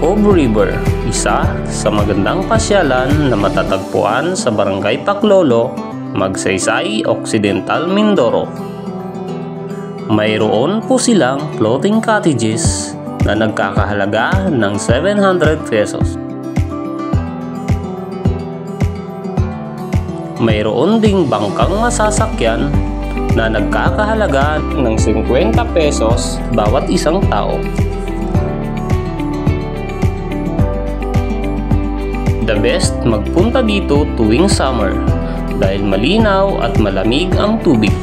Cove River, isa sa magandang pasyalan na matatagpuan sa Barangay Paclolo, Magsaysay, Occidental, Mindoro. Mayroon po silang floating cottages na nagkakahalaga ng 700 pesos. Mayroon ding bangkang masasakyan na nagkakahalaga ng 50 pesos bawat isang tao. The best magpunta dito tuwing summer dahil malinaw at malamig ang tubig.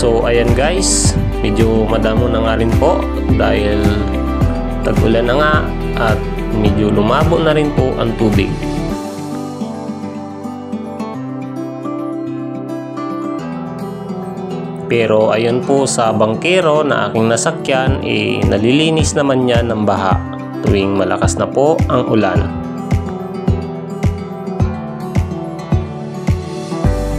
So ayan guys, medyo madamo na nga rin po dahil tag-ulan na nga at medyo lumabo na rin po ang tubig. Pero ayun po, sa bangkero na aking nasakyan, nalilinis naman yan ng baha tuwing malakas na po ang ulan.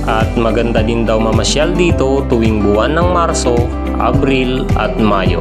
At maganda din daw mamasyal dito tuwing buwan ng Marso, Abril at Mayo.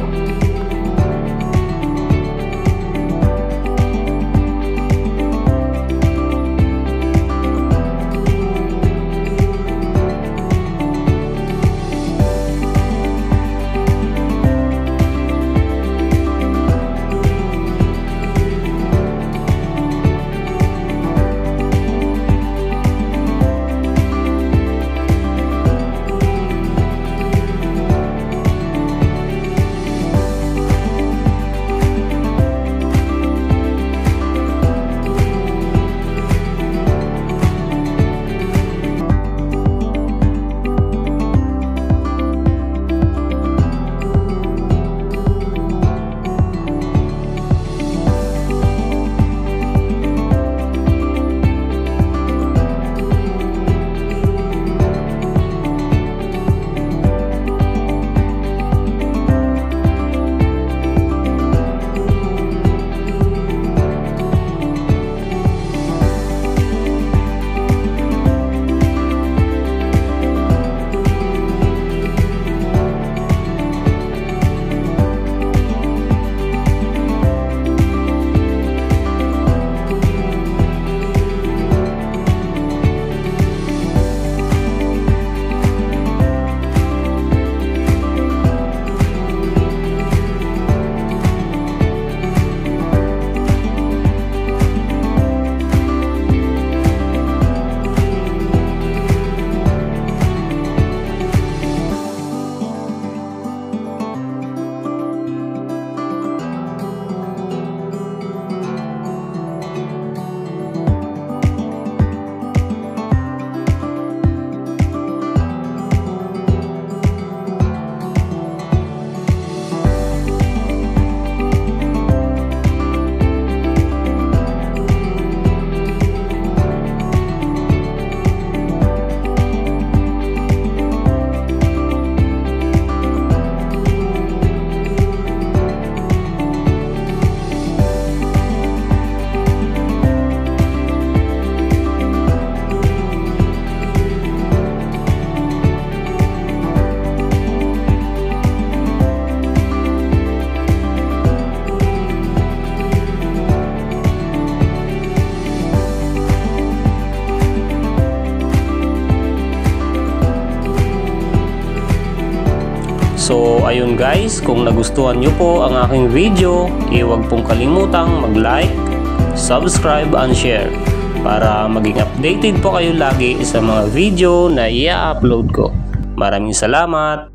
So ayun guys, kung nagustuhan nyo po ang aking video, huwag pong kalimutang mag-like, subscribe and share para maging updated po kayo lagi sa mga video na i-upload ko. Maraming salamat!